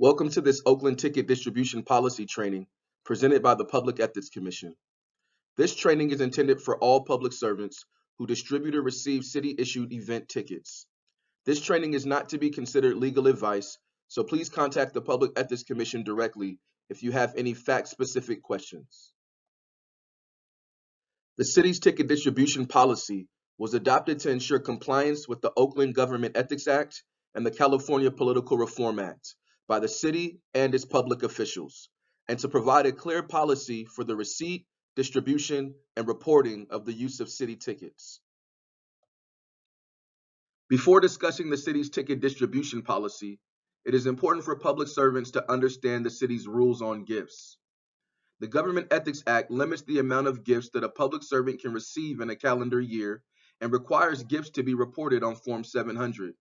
Welcome to this Oakland Ticket Distribution Policy Training presented by the Public Ethics Commission. This training is intended for all public servants who distribute or receive city-issued event tickets. This training is not to be considered legal advice, so please contact the Public Ethics Commission directly if you have any fact-specific questions. The city's ticket distribution policy was adopted to ensure compliance with the Oakland Government Ethics Act and the California Political Reform Act by the city and its public officials, and to provide a clear policy for the receipt, distribution, and reporting of the use of city tickets. Before discussing the city's ticket distribution policy, it is important for public servants to understand the city's rules on gifts. The Government Ethics Act limits the amount of gifts that a public servant can receive in a calendar year and requires gifts to be reported on Form 700.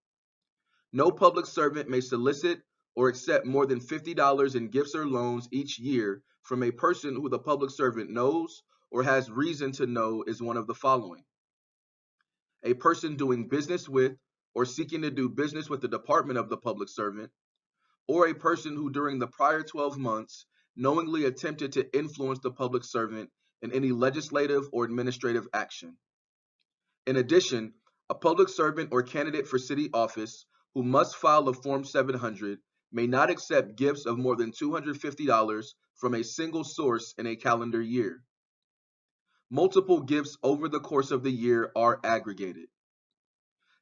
No public servant may solicit or accept more than $50 in gifts or loans each year from a person who the public servant knows or has reason to know is one of the following: a person doing business with or seeking to do business with the department of the public servant, or a person who during the prior 12 months knowingly attempted to influence the public servant in any legislative or administrative action. In addition, a public servant or candidate for city office who must file a Form 700 may not accept gifts of more than $250 from a single source in a calendar year. Multiple gifts over the course of the year are aggregated.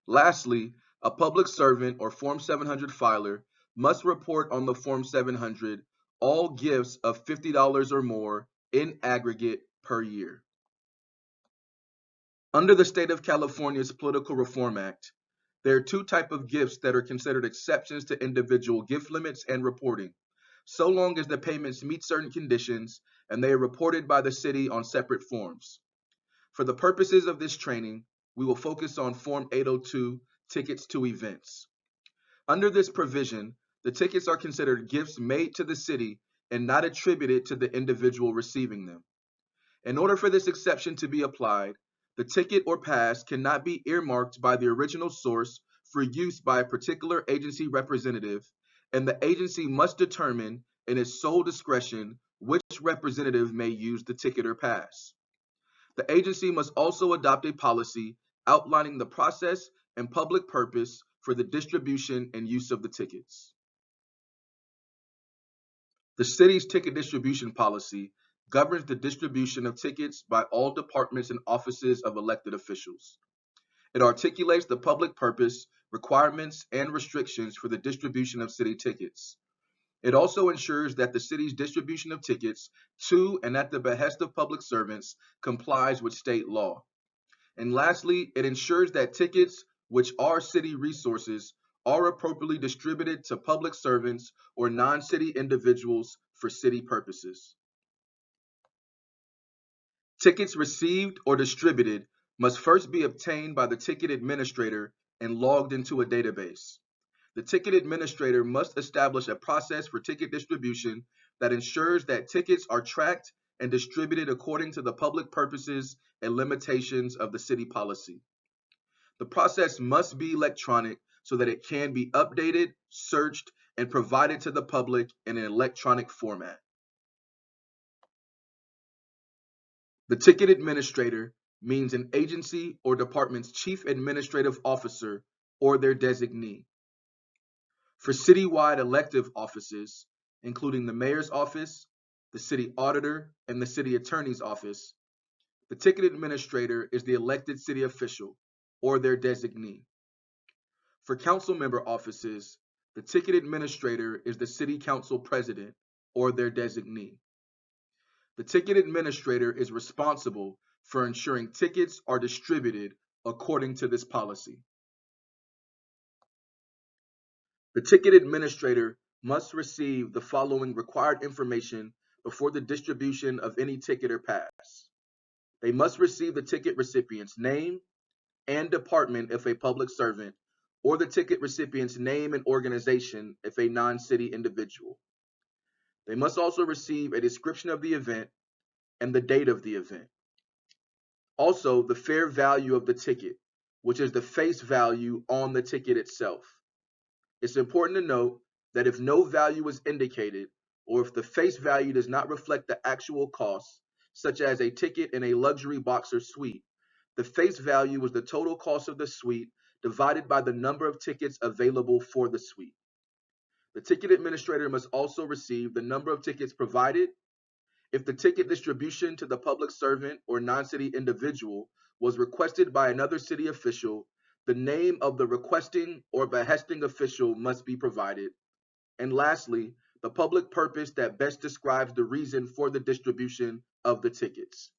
Lastly, a public servant or Form 700 filer must report on the Form 700 all gifts of $50 or more in aggregate per year. Under the State of California's Political Reform Act, there are two types of gifts that are considered exceptions to individual gift limits and reporting, so long as the payments meet certain conditions and they are reported by the city on separate forms. For the purposes of this training, we will focus on Form 802, Tickets to Events. Under this provision, the tickets are considered gifts made to the city and not attributed to the individual receiving them. In order for this exception to be applied, the ticket or pass cannot be earmarked by the original source for use by a particular agency representative, and the agency must determine in its sole discretion which representative may use the ticket or pass. The agency must also adopt a policy outlining the process and public purpose for the distribution and use of the tickets. The city's ticket distribution policy governs the distribution of tickets by all departments and offices of elected officials. It articulates the public purpose, requirements, and restrictions for the distribution of city tickets. It also ensures that the city's distribution of tickets to and at the behest of public servants complies with state law. And lastly, it ensures that tickets, which are city resources, are appropriately distributed to public servants or non-city individuals for city purposes. Tickets received or distributed must first be obtained by the ticket administrator and logged into a database. The ticket administrator must establish a process for ticket distribution that ensures that tickets are tracked and distributed according to the public purposes and limitations of the city policy. The process must be electronic so that it can be updated, searched, and provided to the public in an electronic format. The ticket administrator means an agency or department's chief administrative officer or their designee. For citywide elective offices, including the mayor's office, the city auditor, and the city attorney's office, the ticket administrator is the elected city official or their designee. For council member offices, the ticket administrator is the city council president or their designee. The ticket administrator is responsible for ensuring tickets are distributed according to this policy. The ticket administrator must receive the following required information before the distribution of any ticket or pass. They must receive the ticket recipient's name and department if a public servant, or the ticket recipient's name and organization if a non-city individual. They must also receive a description of the event and the date of the event. Also, the fair value of the ticket, which is the face value on the ticket itself. It's important to note that if no value is indicated, or if the face value does not reflect the actual cost, such as a ticket in a luxury box or suite, the face value is the total cost of the suite divided by the number of tickets available for the suite. The ticket administrator must also receive the number of tickets provided. If the ticket distribution to the public servant or non-city individual was requested by another city official, the name of the requesting or behesting official must be provided. And lastly, the public purpose that best describes the reason for the distribution of the tickets.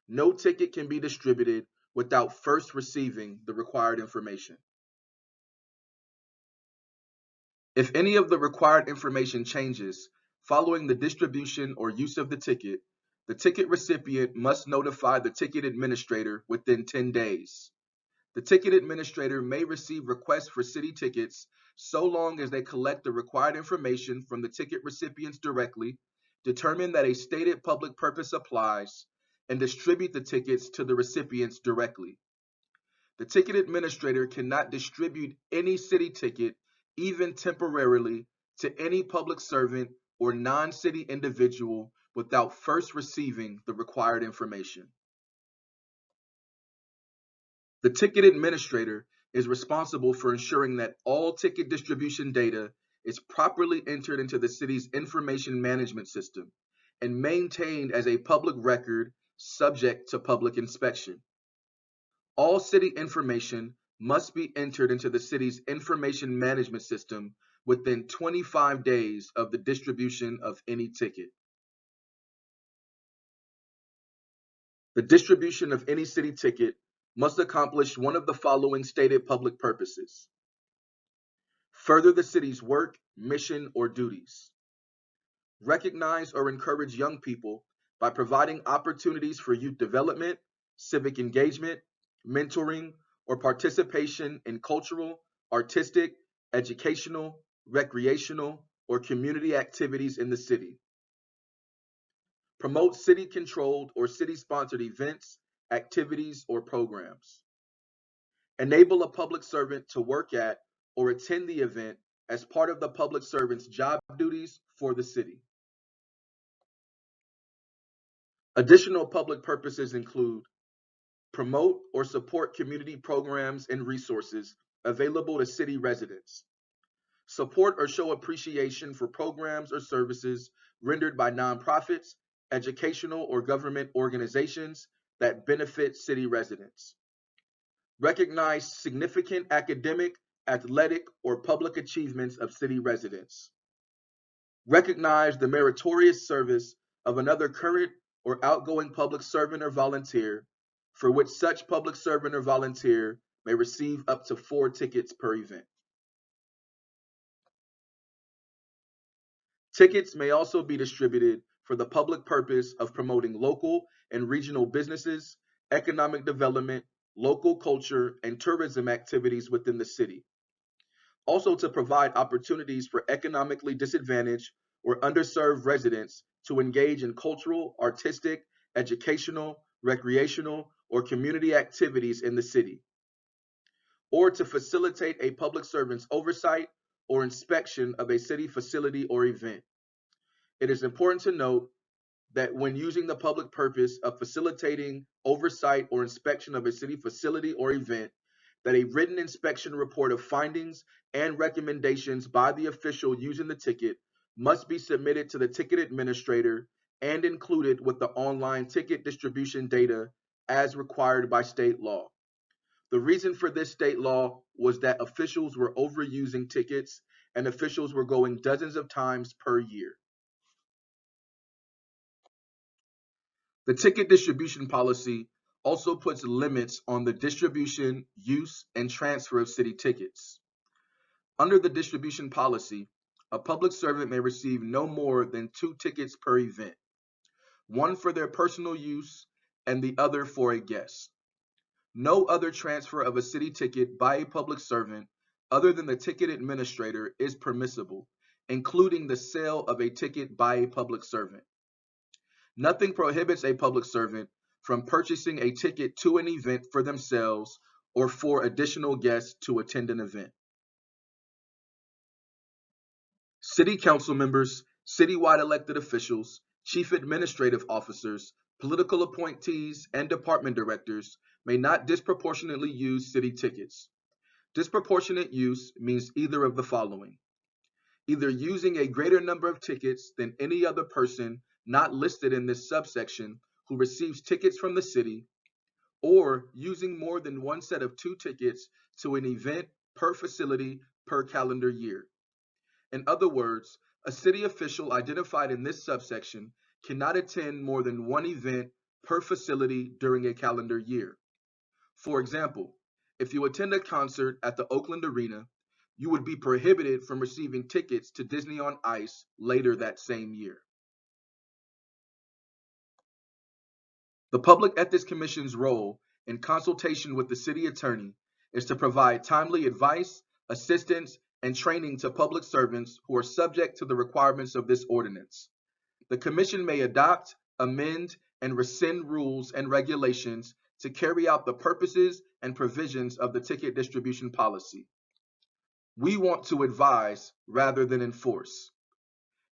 No ticket can be distributed without first receiving the required information. If any of the required information changes following the distribution or use of the ticket recipient must notify the ticket administrator within 10 days. The ticket administrator may receive requests for city tickets so long as they collect the required information from the ticket recipients directly, determine that a stated public purpose applies, and distribute the tickets to the recipients directly. The ticket administrator cannot distribute any city ticket, even temporarily, to any public servant or non-city individual without first receiving the required information. The ticket administrator is responsible for ensuring that all ticket distribution data is properly entered into the city's information management system and maintained as a public record subject to public inspection. All city information must be entered into the city's information management system within 25 days of the distribution of any ticket. The distribution of any city ticket must accomplish one of the following stated public purposes: further the city's work, mission, or duties; recognize or encourage young people by providing opportunities for youth development, civic engagement, mentoring, or participation in cultural, artistic, educational, recreational, or community activities in the city; promote city-controlled or city-sponsored events, activities, or programs; enable a public servant to work at or attend the event as part of the public servant's job duties for the city. Additional public purposes include promote or support community programs and resources available to city residents; support or show appreciation for programs or services rendered by nonprofits, educational, or government organizations that benefit city residents; recognize significant academic, athletic, or public achievements of city residents; recognize the meritorious service of another current or outgoing public servant or volunteer, for which such public servant or volunteer may receive up to 4 tickets per event. Tickets may also be distributed for the public purpose of promoting local and regional businesses, economic development, local culture, and tourism activities within the city. Also to provide opportunities for economically disadvantaged or underserved residents to engage in cultural, artistic, educational, recreational, or community activities in the city, or to facilitate a public servant's oversight or inspection of a city facility or event. It is important to note that when using the public purpose of facilitating oversight or inspection of a city facility or event, that a written inspection report of findings and recommendations by the official using the ticket must be submitted to the ticket administrator and included with the online ticket distribution data as required by state law. The reason for this state law was that officials were overusing tickets and officials were going dozens of times per year. The ticket distribution policy also puts limits on the distribution, use, and transfer of city tickets. Under the distribution policy, a public servant may receive no more than 2 tickets per event, one for their personal use and the other for a guest. No other transfer of a city ticket by a public servant other than the ticket administrator is permissible, including the sale of a ticket by a public servant. Nothing prohibits a public servant from purchasing a ticket to an event for themselves or for additional guests to attend an event. City council members, citywide elected officials, chief administrative officers, political appointees, and department directors may not disproportionately use city tickets. Disproportionate use means either of the following: either using a greater number of tickets than any other person not listed in this subsection who receives tickets from the city, or using more than one set of 2 tickets to an event per facility per calendar year. In other words, a city official identified in this subsection cannot attend more than one event per facility during a calendar year. For example, if you attend a concert at the Oakland Arena, you would be prohibited from receiving tickets to Disney on Ice later that same year. The Public Ethics Commission's role in consultation with the city attorney is to provide timely advice, assistance, and training to public servants who are subject to the requirements of this ordinance. The Commission may adopt, amend, and rescind rules and regulations to carry out the purposes and provisions of the ticket distribution policy. We want to advise rather than enforce.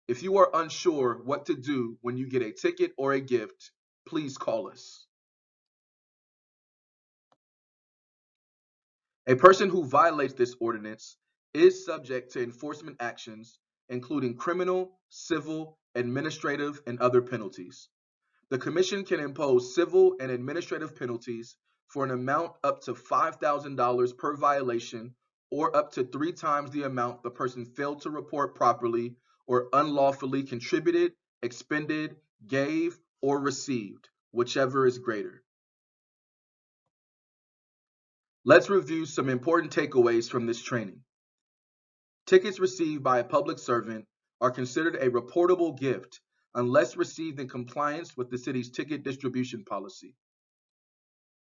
If you are unsure what to do when you get a ticket or a gift, please call us. A person who violates this ordinance is subject to enforcement actions, including criminal, civil, administrative, and other penalties. The Commission can impose civil and administrative penalties for an amount up to $5,000 per violation, or up to 3 times the amount the person failed to report properly or unlawfully contributed, expended, gave, or received, whichever is greater. Let's review some important takeaways from this training. Tickets received by a public servant are considered a reportable gift unless received in compliance with the city's ticket distribution policy.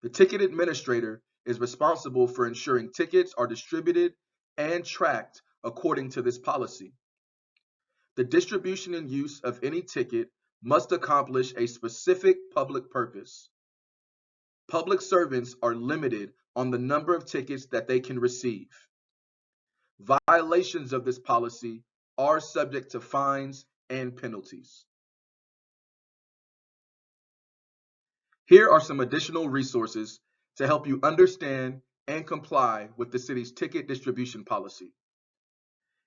The ticket administrator is responsible for ensuring tickets are distributed and tracked according to this policy. The distribution and use of any ticket must accomplish a specific public purpose. Public servants are limited on the number of tickets that they can receive. Violations of this policy are subject to fines and penalties. Here are some additional resources to help you understand and comply with the city's ticket distribution policy.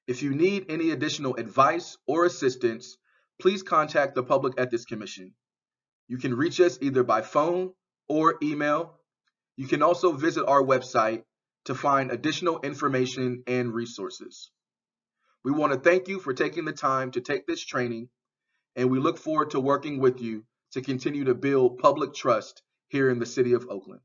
If you need any additional advice or assistance, please contact the Public Ethics Commission. You can reach us either by phone or email. You can also visit our website to find additional information and resources. We want to thank you for taking the time to take this training, and we look forward to working with you to continue to build public trust here in the city of Oakland.